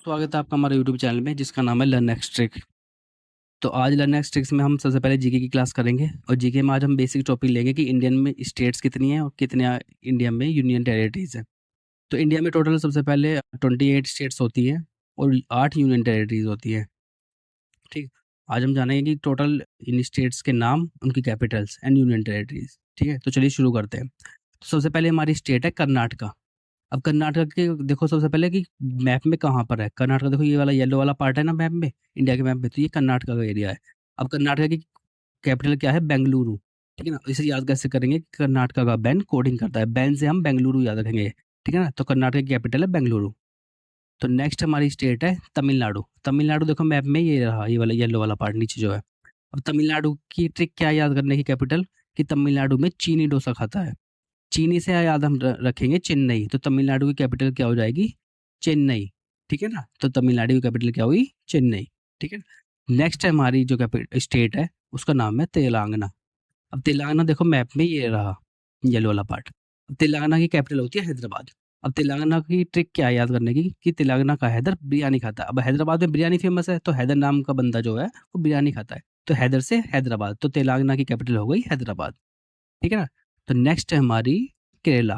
स्वागत है आपका हमारे यूट्यूब चैनल में जिसका नाम है लर्न एक्स ट्रिक। तो आज लर्न एक्स ट्रिक्स में हम सबसे पहले जीके की क्लास करेंगे और जीके में आज हम बेसिक टॉपिक लेंगे कि इंडियन में स्टेट्स कितनी हैं और कितने इंडिया में यूनियन टेरिटरीज हैं। तो इंडिया में टोटल सबसे पहले 28 स्टेट्स होती हैं और 8 यूनियन टेरिटरीज होती हैं। ठीक, आज हम जानेंगे कि टोटल इन स्टेट्स के नाम, उनकी कैपिटल्स एंड यूनियन टेरिटरीज। ठीक है, तो चलिए शुरू करते हैं। तो सबसे पहले हमारी स्टेट है कर्नाटका। अब कर्नाटक के देखो सबसे पहले कि मैप में कहाँ पर है कर्नाटक। देखो ये वाला येलो वाला पार्ट है ना मैप में, इंडिया के मैप में, तो ये कर्नाटका का एरिया है। अब कर्नाटका की कैपिटल क्या है? बेंगलुरु। ठीक है ना, इसे याद कैसे करेंगे? कर्नाटका का बैन कोडिंग करता है, बैन से हम बेंगलुरु याद रखेंगे। ठीक है ना, तो कर्नाटक की कैपिटल है बेंगलुरु। तो नेक्स्ट हमारी स्टेट है तमिलनाडु। तमिलनाडु देखो मैप में ये रहा, ये वाला येलो वाला पार्ट नीचे जो है। अब तमिलनाडु की ट्रिक क्या है याद करने की? कैपिटल कि तमिलनाडु में चीनी डोसा खाता है। चीनी से याद हम रखेंगे चेन्नई, तो तमिलनाडु की कैपिटल क्या हो जाएगी? चेन्नई। ठीक है ना, तो तमिलनाडु की कैपिटल क्या हुई? चेन्नई। ठीक है, नेक्स्ट है हमारी जो स्टेट है उसका नाम है तेलंगाना। अब तेलंगाना देखो मैप में ये रहा येलो वाला पार्ट। अब तेलंगाना की कैपिटल होती है हैदराबाद। अब तेलंगाना की ट्रिक क्या है याद करने की? कि तेलंगाना का हैदर बिरयानी खाता है। अब हैदराबाद में बिरयानी फेमस है, तो हैदर नाम का बंदा जो है वो बिरयानी खाता है, तो हैदर से हैदराबाद, तो तेलंगाना की कैपिटल हो गई हैदराबाद। ठीक है ना, तो नेक्स्ट है हमारी केरला।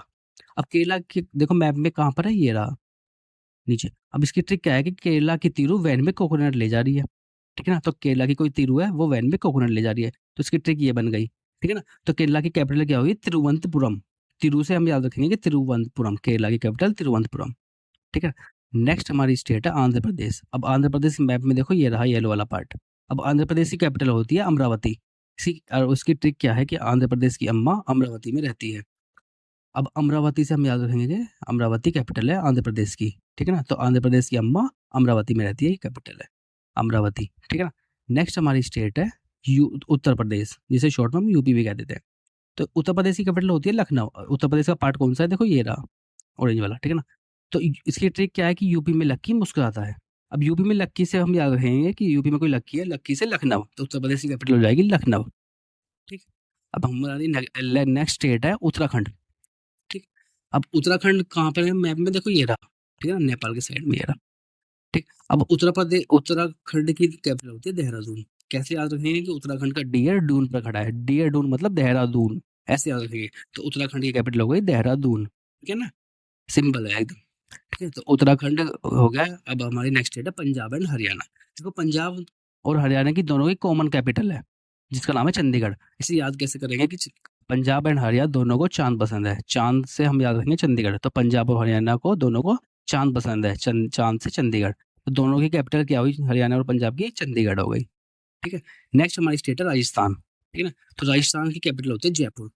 अब केरला की देखो मैप में कहाँ पर है? ये रहा नीचे। अब इसकी ट्रिक क्या है कि केरला की तीरू वैन में कोकोनट ले जा रही है। ठीक है ना, तो केरला की कोई तीरू है वो वैन में कोकोनट ले जा रही है, तो इसकी ट्रिक ये बन गई। ठीक है ना, तो केरला की कैपिटल क्या हुई? तिरुवनंतपुरम। तिरु से हम याद रखेंगे कि तिरुवनंतपुरम, केरला की कैपिटल तिरुवनंतपुरम। ठीक है, नेक्स्ट हमारी स्टेट है आंध्र प्रदेश। अब आंध्र प्रदेश मैप में देखो ये रहा येलो वाला पार्ट। अब आंध्र प्रदेश की कैपिटल होती है अमरावती। इसी और उसकी ट्रिक क्या है कि आंध्र प्रदेश की अम्मा अमरावती में रहती है। अब अमरावती से हम याद रखेंगे, अमरावती कैपिटल है आंध्र प्रदेश की। ठीक है ना, तो आंध्र प्रदेश की अम्मा अमरावती में रहती है, ये कैपिटल है अमरावती। ठीक है ना, नेक्स्ट हमारी स्टेट है उत्तर प्रदेश, जिसे शॉर्ट में हम यूपी भी कह देते हैं। तो उत्तर प्रदेश की कैपिटल होती है लखनऊ। उत्तर प्रदेश का पार्ट कौन सा है? देखो ये रहा ऑरेंज वाला। ठीक है ना, तो इसकी ट्रिक क्या है कि यूपी में लक्की मुस्कुराता है। अब यूपी में लक्की से हम याद रखेंगे कि यूपी में कोई लक्की है, लक्की से लखनऊ, तो उत्तर प्रदेश की कैपिटल हो जाएगी लखनऊ। ठीक, अब हमारी नेक्स्ट स्टेट है उत्तराखंड। ठीक, अब उत्तराखंड कहाँ पर है मैप में? देखो ये रहा। ठीक है ना, नेपाल के साइड में ये रहा। ठीक, अब उत्तराखंड की कैपिटल होती है देहरादून। कैसे याद रखेंगे कि उत्तराखंड का डी है डून पर खड़ा है, डी है डून मतलब देहरादून, ऐसे याद रखेंगे। तो उत्तराखंड की कैपिटल हो गई देहरादून। ठीक है ना, सिंपल है एकदम। ठीक है, तो उत्तराखंड हो गया। अब हमारी नेक्स्ट स्टेट है पंजाब एंड हरियाणा। देखो पंजाब और हरियाणा की दोनों की कॉमन कैपिटल है, जिसका नाम है चंडीगढ़। इसे याद कैसे करेंगे कि पंजाब एंड हरियाणा दोनों को चांद पसंद है, चांद से हम याद रखेंगे चंडीगढ़। तो पंजाब और हरियाणा को दोनों को चांद पसंद है, चांद से चंडीगढ़। तो दोनों की कैपिटल क्या हुई? हरियाणा और पंजाब की चंडीगढ़ हो गई। ठीक है, नेक्स्ट हमारी स्टेट है राजस्थान। ठीक है ना, तो राजस्थान की कैपिटल होती है जयपुर।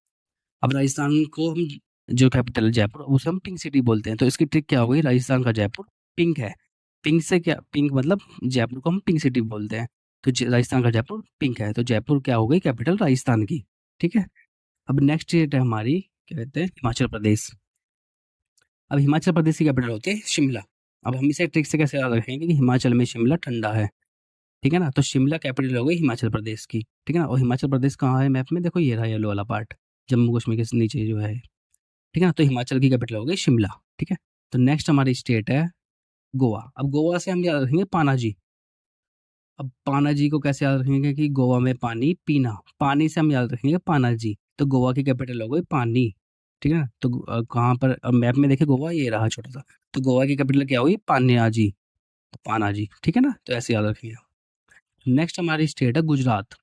अब राजस्थान को हम जो कैपिटल जयपुर, उसे हम पिंक सिटी बोलते हैं। तो इसकी ट्रिक क्या हो गई? राजस्थान का जयपुर पिंक है। पिंक से क्या? पिंक मतलब जयपुर को हम पिंक सिटी बोलते हैं। तो राजस्थान का जयपुर पिंक है, तो जयपुर क्या हो गई? कैपिटल राजस्थान की। ठीक है, अब नेक्स्ट स्टेट है हमारी, क्या कहते हैं, हिमाचल प्रदेश। अब हिमाचल प्रदेश की कैपिटल होती है शिमला। अब हम इसे ट्रिक से कैसे याद रखेंगे कि हिमाचल में शिमला ठंडा है। ठीक है ना, तो शिमला कैपिटल हो गई हिमाचल प्रदेश की। ठीक है ना, और हिमाचल प्रदेश कहाँ है मैप में? देखो ये रहा येलो वाला पार्ट, जम्मू कश्मीर के नीचे जो है। ठीक है ना, तो हिमाचल की कैपिटल हो गई शिमला। ठीक है, तो नेक्स्ट हमारी स्टेट है गोवा। अब गोवा से हम याद रखेंगे पानाजी। अब पानाजी को कैसे याद रखेंगे कि गोवा में पानी पीना, पानी से हम याद रखेंगे पानाजी, तो गोवा की कैपिटल हो गई पानी। ठीक है ना, तो कहाँ पर मैप में देखिए गोवा ये रहा छोटा सा, तो गोवा की कैपिटल क्या हुई? पानियाजी, तो पानाजी। ठीक है ना, तो ऐसे याद रखिए। नेक्स्ट हमारी स्टेट है गुजरात।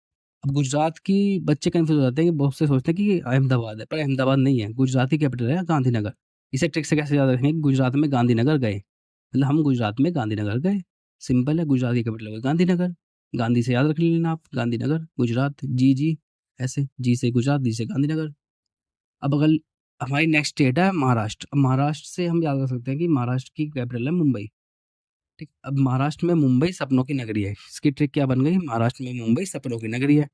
अब गुजरात की बच्चे कंफ्यूज हो जाते हैं कि बहुत से सोचते हैं कि अहमदाबाद है, पर अहमदाबाद नहीं है, गुजरात की कैपिटल है गांधीनगर। इसे ट्रिक से कैसे याद रखेंगे कि गुजरात में गांधीनगर गए, मतलब हम गुजरात में गांधीनगर गए। सिंपल है, गुजरात की कैपिटल है गांधीनगर। गांधी से याद रख लेना आप, गांधीनगर गुजरात, जी जी, ऐसे जी से गुजरात, जी से गांधीनगर। अब अगर हमारी नेक्स्ट स्टेट है महाराष्ट्र। अब महाराष्ट्र से हम याद रख सकते हैं कि महाराष्ट्र की कैपिटल है मुंबई। ठीक, अब महाराष्ट्र में मुंबई सपनों की नगरी है। इसकी ट्रिक क्या बन गई? महाराष्ट्र में मुंबई सपनों की नगरी है।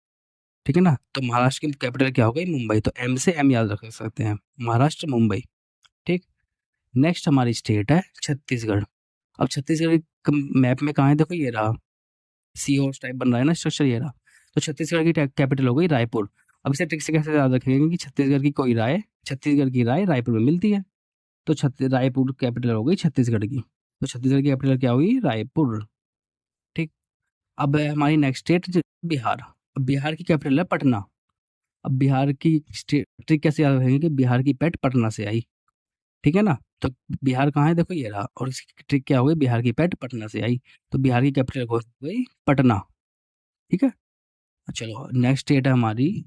ठीक है ना, तो महाराष्ट्र की कैपिटल क्या हो गई? मुंबई, तो एम से एम याद रख सकते हैं, महाराष्ट्र मुंबई। ठीक, नेक्स्ट हमारी स्टेट है छत्तीसगढ़। अब छत्तीसगढ़ मैप में कहाँ है? देखो ये रहा, सी हॉर्स टाइप बन रहा है ना स्ट्रक्चर, ये रहा। तो छत्तीसगढ़ की कैपिटल हो गई रायपुर। अब इसे ट्रिक से कैसे याद रखेंगे कि छत्तीसगढ़ की कोई राय, छत्तीसगढ़ की राय रायपुर में मिलती है, तो रायपुर कैपिटल हो गई छत्तीसगढ़ की। तो छत्तीसगढ़ की कैपिटल क्या हुई? रायपुर। ठीक। अब हमारी नेक्स्ट स्टेट बिहार। अब बिहार की कैपिटल है पटना। अब बिहार की स्टेट ट्रिक कैसे याद रखेंगे कि बिहार की पेट पटना से आई। ठीक है ना? तो बिहार कहाँ है? देखो ये रहा। और इसकी ट्रिक क्या हो गई? बिहार की पेट पटना से आई। तो बिहार की कैपिटल हो गई पटना। ठीक है। चलो नेक्स्ट स्टेट है हमारी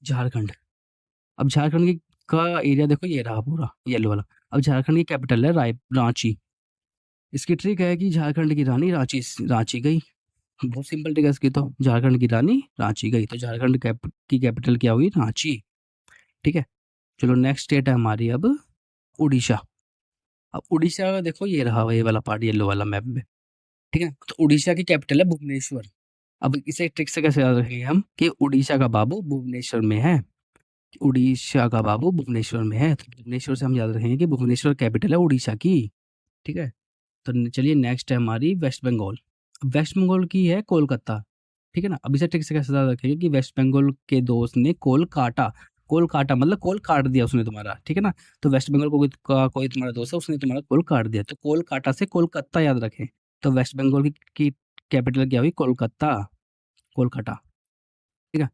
झारखंड। अब झारखंड की का एरिया देखो ये रहा पूरा येलो वाला। अब झारखंड की कैपिटल है रांची। इसकी ट्रिक है कि झारखंड की रानी रांची रांची गई। बहुत सिंपल ट्रिक है इसकी। तो झारखंड की रानी रांची गई, तो झारखंड की कैपिटल क्या हुई? रांची। ठीक है। चलो नेक्स्ट स्टेट है हमारी अब उड़ीसा। अब उड़ीसा का देखो ये रहा ये वाला पार्ट येलो वाला मैप में। ठीक है। तो उड़ीसा की कैपिटल है भुवनेश्वर। अब इसे ट्रिक से कैसे याद रखेंगे हम कि उड़ीसा का बाबू भुवनेश्वर में है। उड़ीसा का बाबू भुवनेश्वर में है, तो भुवनेश्वर से हम याद रखेंगे कि भुवनेश्वर कैपिटल है उड़ीसा की। ठीक है। तो चलिए नेक्स्ट है हमारी वेस्ट बंगाल। वेस्ट बंगाल की है कोलकाता। ठीक है ना? अब इसे ट्रिक से कैसे याद रखेंगे कि वेस्ट बंगाल के दोस्त ने कोल काटा। कोल काटा मतलब कोल काट दिया उसने तुम्हारा। ठीक है ना? तो वेस्ट बंगाल को कोई तुम्हारा दोस्त है, उसने तुम्हारा कोल काट दिया, तो कोल काटा से कोलकाता याद रखें। तो वेस्ट बंगाल की कैपिटल क्या हुई? कोलकाता। कोलकाता। ठीक है।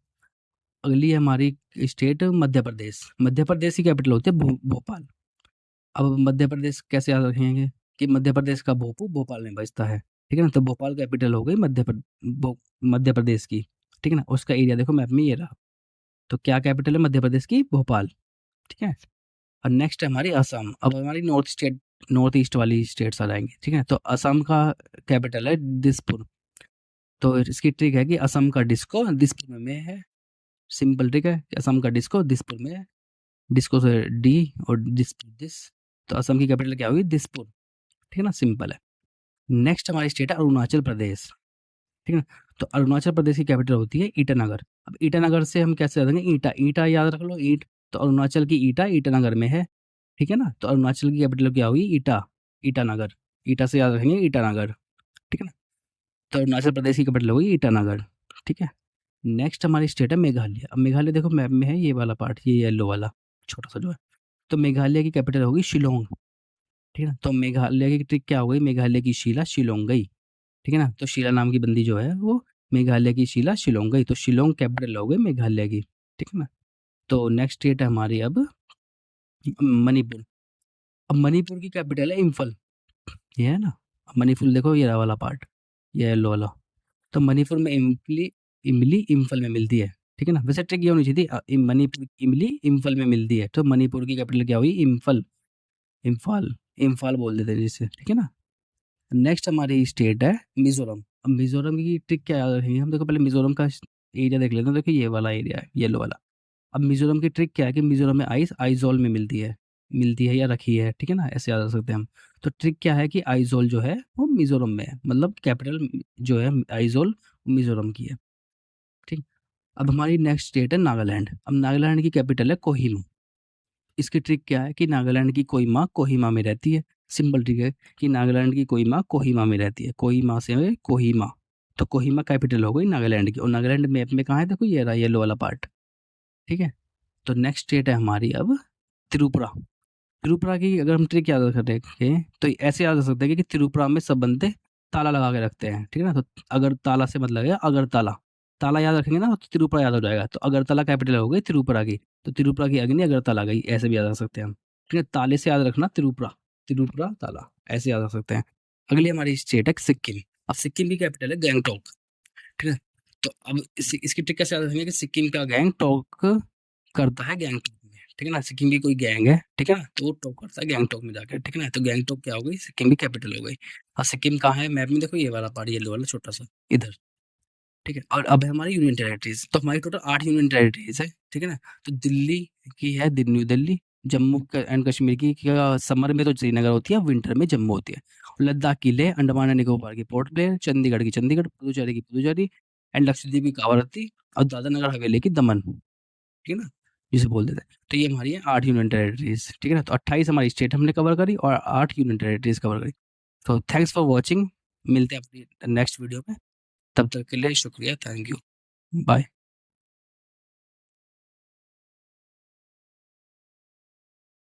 अगली है हमारी स्टेट मध्य प्रदेश। मध्य प्रदेश की कैपिटल होती है भोपाल। अब मध्य प्रदेश कैसे याद रखेंगे कि मध्य प्रदेश का भोपू भोपाल में बजता है। ठीक है ना? तो भोपाल कैपिटल हो गई मध्य प्रदेश की। ठीक है ना? उसका एरिया देखो मैप में ये रहा। तो क्या कैपिटल है मध्य प्रदेश की? भोपाल। ठीक है। और नेक्स्ट है हमारी असम। अब हमारी नॉर्थ ईस्ट वाली स्टेट्स आ जाएंगी। ठीक है। तो असम का कैपिटल है दिसपुर। तो इसकी ट्रिक है कि असम का डिस्को दिसपुर में है। सिंपल ट्रिक है कि असम का डिस्को दिसपुर में है। डिस्को से डी और दिसपुर दिस। तो असम की कैपिटल क्या हुई? दिसपुर। ठीक है ना? सिंपल है। नेक्स्ट हमारी स्टेट है अरुणाचल प्रदेश। ठीक है ना? तो अरुणाचल प्रदेश की कैपिटल होती है ईटानगर। अब ईटानगर से हम कैसे याद रखेंगे? ईटा ईटा याद रख लो, ईट। तो अरुणाचल की ईटा ईटानगर में है। ठीक है ना? तो अरुणाचल की कैपिटल क्या हुई? ईटा। ईटानगर। ईटा से याद रखेंगे ईटानगर। ठीक है ना? तो अरुणाचल प्रदेश की कैपिटल हुई ईटानगर। ठीक है। नेक्स्ट हमारी स्टेट है मेघालय। अब मेघालय देखो मैप में है ये वाला पार्ट, ये येलो वाला छोटा सा जो है। तो मेघालय की कैपिटल होगी शिलोंग। ठीक है ना? तो मेघालय की ट्रिक क्या हो गई? मेघालय की शीला शिलोंग गई। ठीक है ना? तो शीला नाम की बंदी जो है वो मेघालय की शीला शिलोंग गई, तो शिलोंग कैपिटल हो गई मेघालय की। ठीक है ना? तो नेक्स्ट स्टेट है हमारी अब मणिपुर। अब मणिपुर की कैपिटल है इम्फल। ये है ना? अब मणिपुर देखो ये रहा वाला पार्ट, ये येलो वाला। तो मणिपुर में इमली इमली इम्फल में मिलती है। ठीक है ना? वैसे ट्रिक ये होनी चाहिए थी मणिपुर इमली इम्फल में मिलती है, तो मणिपुर की कैपिटल क्या हुई? इम्फल। इम्फाल। इम्फाल बोल देते हैं जिसे। ठीक है ना? नेक्स्ट हमारी स्टेट है मिजोरम। अब मिजोरम की ट्रिक क्या याद रखेंगे हम? देखो पहले मिजोरम का एरिया देख लेते हैं। देखो ये वाला एरिया है येलो वाला। अब मिजोरम की ट्रिक क्या है कि मिजोरम में आइस आइजोल में मिलती है या रखी है। ठीक है ना? ऐसे याद रख सकते हैं हम। तो ट्रिक क्या है कि आइजोल जो है वो मिजोरम में है, मतलब कैपिटल जो है आइजोल मिजोरम की है। ठीक। अब हमारी नेक्स्ट स्टेट है नागालैंड। अब नागालैंड की कैपिटल है कोहिमा। इसकी ट्रिक क्या है कि नागालैंड की कोई माँ कोहिमा में रहती है। सिंपल ट्रिक है कि नागालैंड की कोई माँ कोहिमा में रहती है। कोहिमा से कोहिमा। तो कोहिमा कैपिटल हो गई नागालैंड की। और नागालैंड मैप में कहाँ है? देखो ये रहा येलो वाला पार्ट। ठीक है। तो नेक्स्ट स्टेट है हमारी अब त्रिपुरा। त्रिपुरा की अगर हम ट्रिक याद रखें तो ऐसे याद रख सकते हैं कि त्रिपुरा में सब बंदे ताला लगा के रखते हैं। ठीक है ना? तो अगर ताला से मतलब है अगर ताला ताला याद रखेंगे ना तो त्रिपुरा याद हो जाएगा। तो अगरतला कैपिटल हो गई त्रिपुरा की। तो त्रिपुरा की अग्नि अगरतला गई, ऐसे भी याद रख सकते हैं हम। ठीक है। ताले से याद रखना त्रिपुरा। त्रिपुरा ताला ऐसे याद रख सकते हैं। अगली हमारी स्टेट है सिक्किम। अब सिक्किम की कैपिटल है गैंगटॉक। ठीक है। तो अब इसकी ट्रिक कैसे याद रखेंगे कि सिक्किम का गैंगटॉक करता है गैंगटॉक में। ठीक है ना? सिक्किम की कोई गैंग है। ठीक है ना? तो वो टॉक करता है गैंगटॉक में जाकर। ठीक है ना? तो गैंगटॉक क्या हो गई? सिक्किम की कैपिटल हो गई। और सिक्किम कहाँ है मैप में? देखो ये वाला पार्ट येलो वाला छोटा सा इधर। ठीक है। और अब है हमारी यूनियन टेरिटरीज। तो हमारी टोटल 8 यूनियन टेरिटरीज है। ठीक है ना? तो दिल्ली की है न्यू दिल्ली। जम्मू एंड कश्मीर की समर में तो श्रीनगर होती है, विंटर में जम्मू होती है। और लद्दाख की लेह, अंडमान एंड निकोबार की पोर्ट ब्लेयर, चंडीगढ़ की चंडीगढ़, पुदुचेरी की पुदुचेरी एंड लक्षद्वीप की कावरत्ती और दादरा नगर हवेली की दमन। ठीक है ना? जिसे बोल देते हैं। तो ये हमारी है 8 यूनियन टेरिटरीज। ठीक है ना? तो 28 हमारी स्टेट हमने कवर करी और 8 यूनियन टेरिटरीज कवर करी। तो थैंक्स फॉर वॉचिंग। मिलते हैं अपनी नेक्स्ट वीडियो में। तब तक के लिए शुक्रिया। Thank you. बाय।